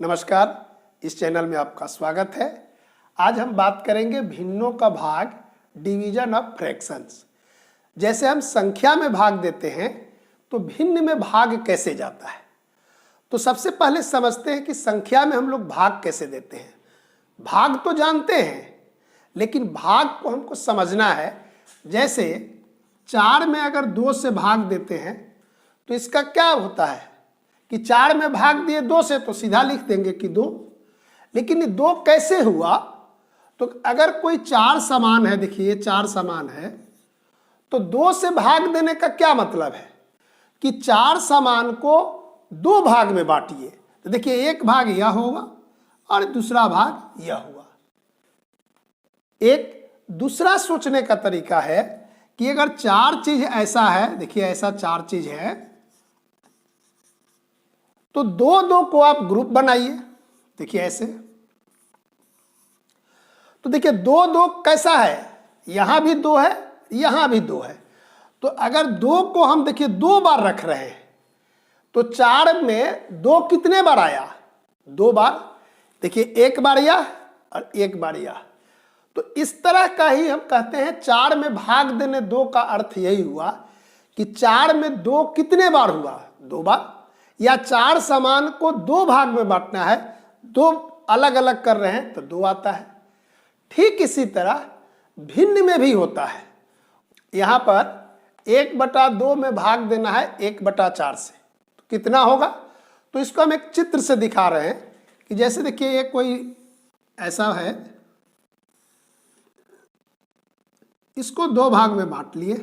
नमस्कार, इस चैनल में आपका स्वागत है। आज हम बात करेंगे भिन्नों का भाग, डिवीजन ऑफ फ्रैक्शंस। जैसे हम संख्या में भाग देते हैं तो भिन्न में भाग कैसे जाता है। तो सबसे पहले समझते हैं कि संख्या में हम लोग भाग कैसे देते हैं। भाग तो जानते हैं, लेकिन भाग को हमको समझना है। जैसे 4 में अगर 2 से भाग देते हैं तो इसका क्या होता है कि 4 में भाग दिए 2 से तो सीधा लिख देंगे कि 2। लेकिन ये 2 कैसे हुआ? तो अगर कोई 4 समान है, देखिए 4 समान है, तो 2 से भाग देने का क्या मतलब है कि 4 समान को 2 भाग में बांटिए। तो देखिए एक भाग यह होगा और दूसरा भाग यह हुआ। एक दूसरा सोचने का तरीका है कि अगर 4 चीज ऐसा है, देखिए ऐसा 4 चीज है, तो 2-2 को आप ग्रुप बनाइए। देखिए ऐसे, तो देखिए 2-2 कैसा है, यहां भी 2 है, यहां भी 2 है। तो अगर 2 को हम देखिए 2 बार रख रहे हैं तो 4 में 2 कितने बार आया? 2 बार। देखिए एक बार यह और एक बार यह। तो इस तरह का ही हम कहते हैं 4 में भाग देने 2 का अर्थ यही हुआ कि 4 में 2 कितने बार हुआ? 2 बार। या 4 समान को 2 भाग में बांटना है, 2 अलग अलग कर रहे हैं तो 2 आता है। ठीक इसी तरह भिन्न में भी होता है। यहां पर 1/2 में भाग देना है 1/4 से, तो कितना होगा? तो इसको हम एक चित्र से दिखा रहे हैं कि जैसे देखिए ये कोई ऐसा है, इसको 2 भाग में बांट लिए,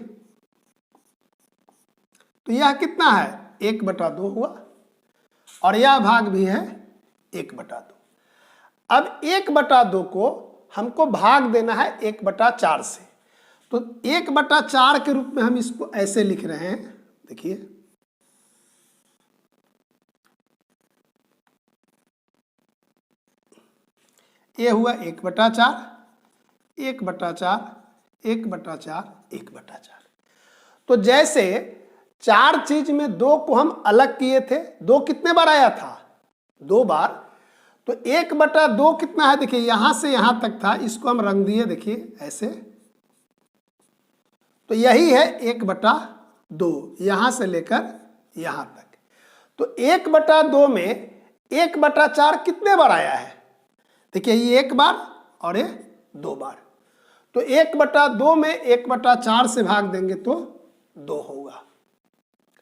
तो यह कितना है? 1/2 हुआ और यह भाग भी है 1/2। अब 1/2 को हमको भाग देना है 1/4 से, तो 1/4 के रूप में हम इसको ऐसे लिख रहे हैं। देखिए ये हुआ 1/4, 1/4, 1/4, 1/4। तो जैसे 4 चीज में 2 को हम अलग किए थे, 2 कितने बार आया था? 2 बार। तो 1/2 कितना है? देखिए यहां से यहां तक था, इसको हम रंग दिए, देखिए ऐसे। तो यही है 1/2, यहां से लेकर यहां तक। तो 1/2 में 1/4 कितने बार आया है? देखिए ये 1 बार और ये 2 बार। तो 1/2 में 1/4 से भाग देंगे तो 2 होगा।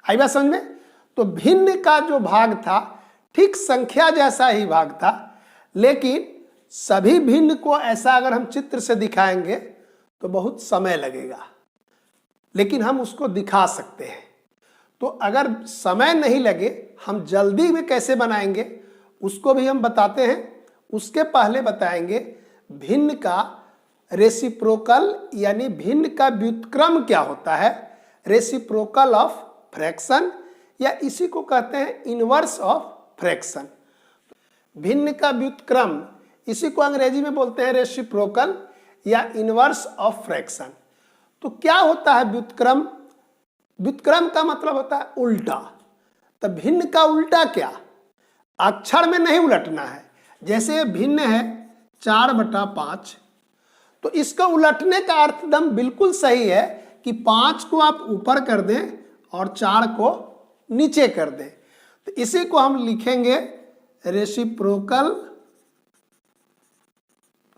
आई बात समझ में? तो भिन्न का जो भाग था ठीक संख्या जैसा ही भाग था, लेकिन सभी भिन्न को ऐसा अगर हम चित्र से दिखाएंगे तो बहुत समय लगेगा, लेकिन हम उसको दिखा सकते हैं। तो अगर समय नहीं लगे, हम जल्दी में कैसे बनाएंगे उसको भी हम बताते हैं। उसके पहले बताएंगे भिन्न का रेसिप्रोकल, यानी भिन्न का व्युत्क्रम क्या होता है, रेसिप्रोकल ऑफ फ्रैक्शन, या इसी को कहते हैं इनवर्स ऑफ फ्रैक्शन। भिन्न का व्युत्क्रम, इसी को अंग्रेजी में बोलते हैं रेसिप्रोकल या इनवर्स ऑफ फ्रैक्शन। तो क्या होता है व्युत्क्रम? व्युत्क्रम का मतलब होता है उल्टा। तो भिन्न का उल्टा क्या? अक्षर में नहीं उलटना है। जैसे भिन्न है 4/5, तो इसका उलटने का अर्थदम बिल्कुल सही है कि 5 को आप ऊपर कर दें और 4 को नीचे कर दें। तो इसी को हम लिखेंगे रेसिप्रोकल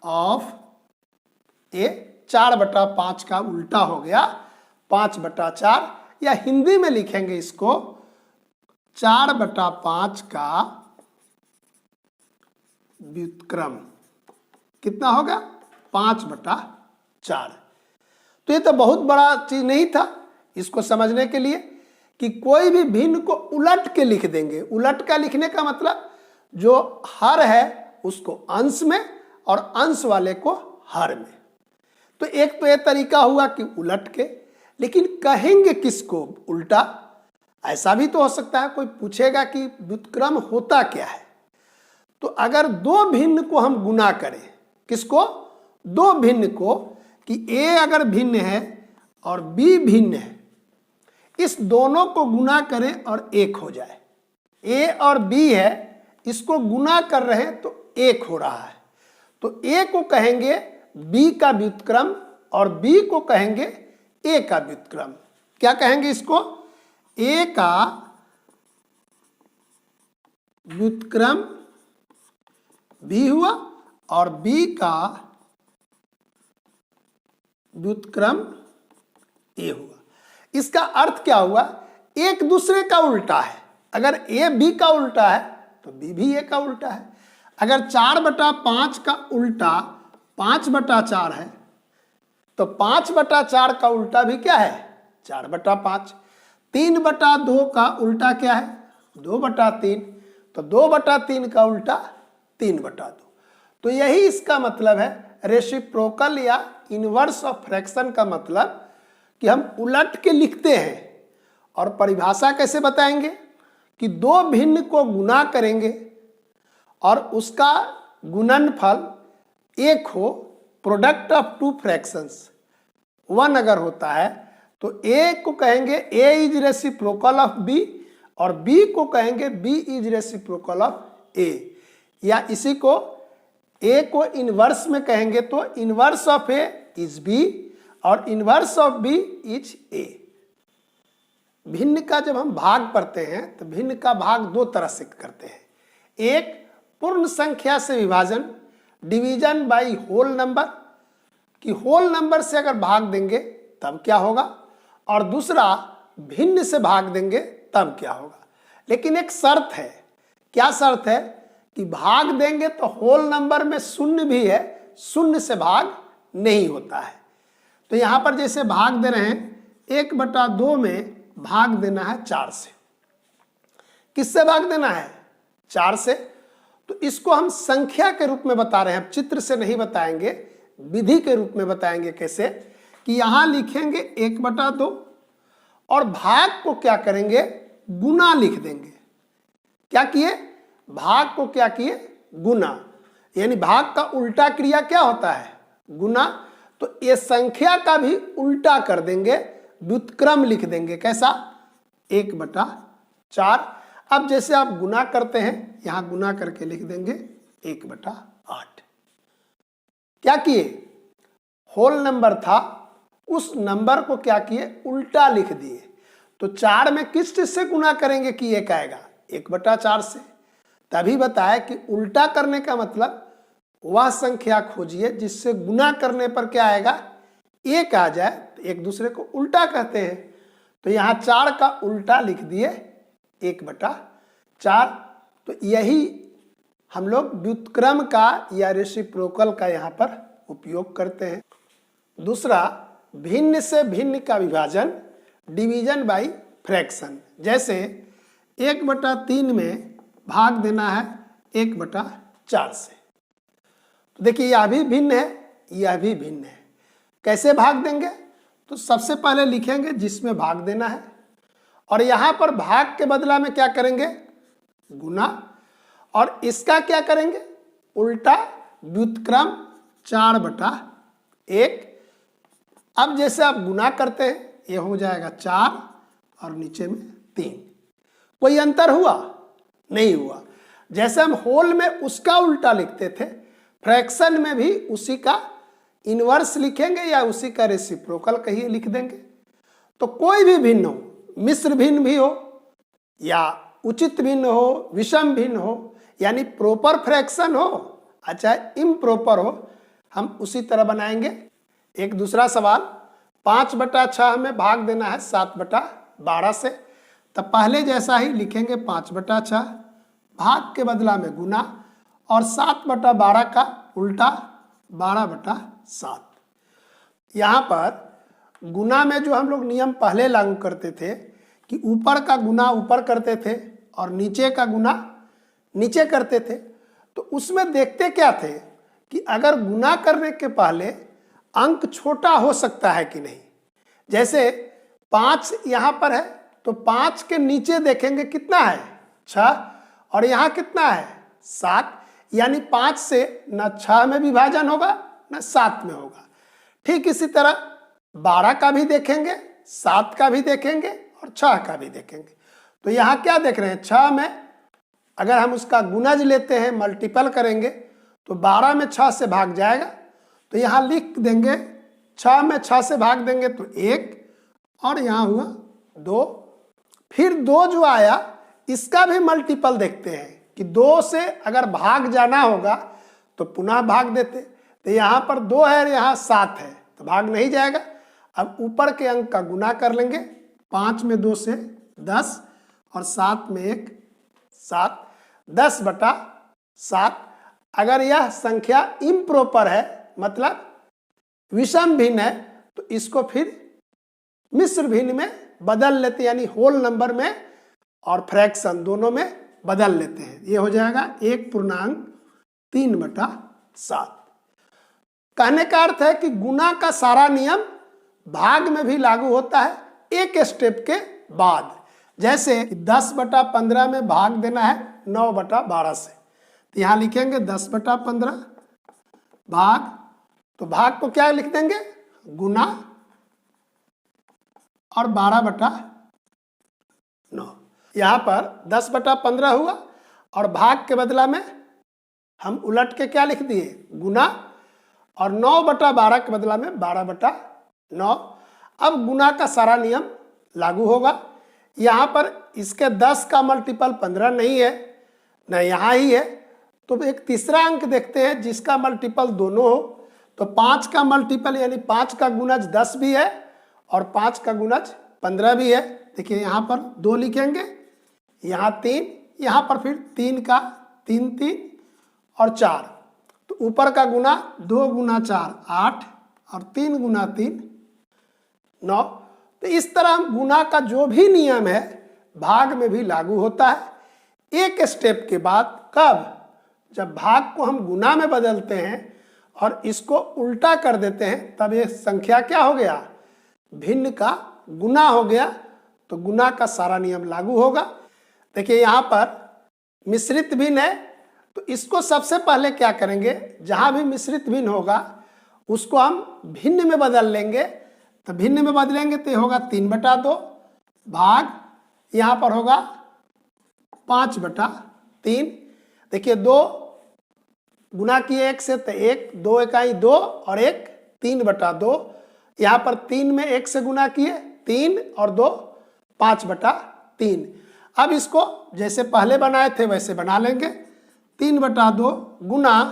ऑफ ए। 4/5 का उल्टा हो गया 5/4, या हिंदी में लिखेंगे इसको 4/5 का व्युत्क्रम। कितना होगा? 5/4। तो ये तो बहुत बड़ा चीज नहीं था इसको समझने के लिए कि कोई भी भिन्न को उलट के लिख देंगे। उलट का लिखने का मतलब जो हर है उसको अंश में और अंश वाले को हर में। तो एक तो ये तरीका हुआ कि उलट के, लेकिन कहेंगे किसको उल्टा? ऐसा भी तो हो सकता है कोई पूछेगा कि व्युत्क्रम होता क्या है। तो अगर 2 भिन्न को हम गुना करें, किसको? 2 भिन्न को, कि ए अगर भिन्न है और बी भिन्न है, इस दोनों को गुना करें और 1 हो जाए। ए और बी है, इसको गुना कर रहे हैं तो 1 हो रहा है, तो A को कहेंगे B का व्युत्क्रम और B को कहेंगे A का व्युत्क्रम। क्या कहेंगे इसको? A का व्युत्क्रम B हुआ और B का व्युत्क्रम A हुआ। इसका अर्थ क्या हुआ? एक दूसरे का उल्टा है। अगर A B का उल्टा है तो B भी A का उल्टा है। अगर 4/5 का उल्टा 5/4 है तो 5/4 का उल्टा भी क्या है? 4/5। 3/2 का उल्टा क्या है? 2/3। तो 2/3 का उल्टा 3/2। तो यही इसका मतलब है। रेसिप्रोकल या इनवर्स ऑफ फ्रैक्शन का मतलब कि हम उलट के लिखते हैं। और परिभाषा कैसे बताएंगे? कि दो भिन्न को गुना करेंगे और उसका गुणनफल 1 हो, प्रोडक्ट ऑफ टू फ्रैक्शंस 1 अगर होता है तो A को कहेंगे A is reciprocal of B और B को कहेंगे B is reciprocal of A। या इसी को A को इनवर्स में कहेंगे तो inverse of A is B और inverse of B is A। भिन्न का जब हम भाग पढ़ते हैं तो भिन्न का भाग दो तरह से करते हैं। एक पूर्ण संख्या से विभाजन, डिवीजन बाय होल नंबर, कि होल नंबर से अगर भाग देंगे तब क्या होगा, और दूसरा भिन्न से भाग देंगे तब क्या होगा। लेकिन एक शर्त है। क्या शर्त है? कि भाग देंगे तो होल नंबर में शून्य भी है, शून्य से भाग नहीं होता है। तो यहां पर जैसे भाग दे रहे हैं 1/2 में भाग देना है 4 से। किससे भाग देना है? 4 से। तो इसको हम संख्या के रूप में बता रहे हैं, चित्र से नहीं बताएंगे, विधि के रूप में बताएंगे। कैसे? कि यहां लिखेंगे 1/2 और भाग को क्या करेंगे? गुना लिख देंगे। क्या किए? भाग को क्या किए? गुना। यानी भाग का उल्टा क्रिया क्या होता है? गुना। तो ये संख्या का भी उल्टा कर देंगे, व्युत्क्रम लिख देंगे। कैसा? 1/4। अब जैसे आप गुना करते हैं, यहां गुना करके लिख देंगे 1/8। क्या किए? होल नंबर था, उस नंबर को क्या किए? उल्टा लिख दिए। तो 4 में किस चीज से गुना करेंगे कि 1 आएगा? 1/4 से। तभी बताया कि उल्टा करने का मतलब वह संख्या खोजिए जिससे गुना करने पर क्या आएगा? 1 आ जाए। तो एक दूसरे को उल्टा कहते हैं। तो यहाँ 4 का उल्टा लिख दिए 1/4। तो यही हम लोग व्युत्क्रम का या रेसिप्रोकल का यहाँ पर उपयोग करते हैं। दूसरा, भिन्न से भिन्न का विभाजन, डिवीजन बाय फ्रैक्शन। जैसे 1/3 में भाग देना है 1/4 से। तो देखिए यह भी भिन्न है, यह भी भिन्न है। कैसे भाग देंगे? तो सबसे पहले लिखेंगे जिसमें भाग देना है और यहां पर भाग के बदला में क्या करेंगे? गुना। और इसका क्या करेंगे? उल्टा, व्युत्क्रम 4/1। अब जैसे आप गुना करते हैं, ये हो जाएगा 4 और नीचे में 3। कोई अंतर हुआ? नहीं हुआ। जैसे हम होल में उसका उल्टा लिखते थे, फ्रैक्शन में भी उसी का इनवर्स लिखेंगे या उसी का रेसिप्रोकल कहिए लिख देंगे। तो कोई भी भिन्न हो, मिश्र भिन्न भी हो या उचित भिन्न हो, विषम भिन्न हो, यानी प्रॉपर फ्रैक्शन हो अच्छा इम्प्रॉपर हो, हम उसी तरह बनाएंगे। एक दूसरा सवाल, 5/6 में भाग देना है 7/12 से। तब पहले जैसा ही लिखेंगे 5/6, भाग के बदला में गुना और 7/12 का उल्टा 12/7। यहाँ पर गुना में जो हम लोग नियम पहले लागू करते थे कि ऊपर का गुना ऊपर करते थे और नीचे का गुना नीचे करते थे, तो उसमें देखते क्या थे कि अगर गुना करने के पहले अंक छोटा हो सकता है कि नहीं। जैसे 5 यहाँ पर है तो 5 के नीचे देखेंगे कितना है? 6। और यहाँ कितना है? 7। यानी 5 से न 6 में विभाजन होगा न 7 में होगा। ठीक इसी तरह 12 का भी देखेंगे, 7 का भी देखेंगे और 6 का भी देखेंगे। तो यहाँ क्या देख रहे हैं? 6 में अगर हम उसका गुणज लेते हैं, मल्टीपल करेंगे, तो 12 में 6 से भाग जाएगा। तो यहाँ लिख देंगे 6 में 6 से भाग देंगे तो 1, और यहाँ हुआ 2। फिर 2 जो आया इसका भी मल्टीपल देखते हैं कि 2 से अगर भाग जाना होगा तो पुनः भाग देते। तो यहाँ पर 2 है और यहाँ 7 है तो भाग नहीं जाएगा। अब ऊपर के अंक का गुना कर लेंगे। 5 में 2 से 10 और 7 में 1 7, 10/7। अगर यह संख्या इम्प्रॉपर है, मतलब विषम भिन्न है, तो इसको फिर मिश्र भिन्न में बदल लेते हैं, यानी होल नंबर में और फ्रैक्शन दोनों में बदल लेते हैं। ये हो जाएगा 1/3/7। कहने का अर्थ है कि गुना का सारा नियम भाग में भी लागू होता है एक स्टेप के बाद। जैसे 10/15 में भाग देना है 9/12 से, तो यहाँ लिखेंगे 10/15 भाग, तो भाग को क्या लिख देंगे गुना, और 12/9। यहाँ पर 10/15 हुआ और भाग के बदला में हम उलट के क्या लिख दिए गुना, और 9/12 के बदला में 12/9। अब गुना का सारा नियम लागू होगा। यहाँ पर इसके 10 का मल्टीपल 15 नहीं है, न यहाँ ही है, तो एक तीसरा अंक देखते हैं जिसका मल्टीपल दोनों हो। तो 5 का मल्टीपल यानी 5 का गुणज 10 भी है और 5 का गुणज 15 भी है। देखिए यहाँ पर 2 लिखेंगे, यहाँ 3, यहाँ पर फिर 3 का 3 3 और 4। तो ऊपर का गुना 2 गुना 4 8 और 3 गुना 3 9। तो इस तरह गुना का जो भी नियम है भाग में भी लागू होता है एक स्टेप के बाद। कब? जब भाग को हम गुना में बदलते हैं और इसको उल्टा कर देते हैं, तब ये संख्या क्या हो गया भिन्न का गुना हो गया, तो गुना का सारा नियम लागू होगा। देखिए यहाँ पर मिश्रित भिन्न है, तो इसको सबसे पहले क्या करेंगे, जहाँ भी मिश्रित भिन्न होगा उसको हम भिन्न में बदल लेंगे। तो भिन्न में बदलेंगे तो ये होगा 3/2 भाग, यहाँ पर होगा 5/3। देखिए 2 गुना किए 1 से, तो 1 2 इकाई 2 और 1 3/2। यहाँ पर 3 में 1 से गुना किए 3 और 2 5/3। अब इसको जैसे पहले बनाए थे वैसे बना लेंगे। 3/2 गुना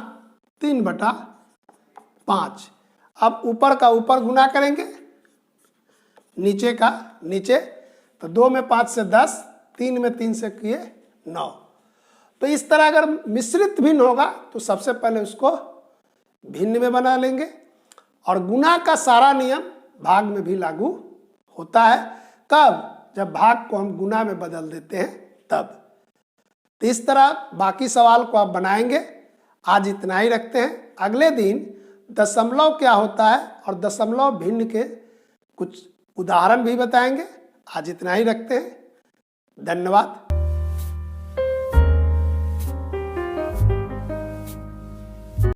3/5। अब ऊपर का ऊपर गुना करेंगे, नीचे का नीचे। तो 2 में 5 से 10, 3 में 3 से किए 9। तो इस तरह अगर मिश्रित भिन्न होगा तो सबसे पहले उसको भिन्न में बना लेंगे, और गुना का सारा नियम भाग में भी लागू होता है। कब? जब भाग को हम गुना में बदल देते हैं तब। तो इस तरह बाकी सवाल को आप बनाएंगे। आज इतना ही रखते हैं। अगले दिन दशमलव क्या होता है और दशमलव भिन्न के कुछ उदाहरण भी बताएंगे। आज इतना ही रखते हैं। धन्यवाद।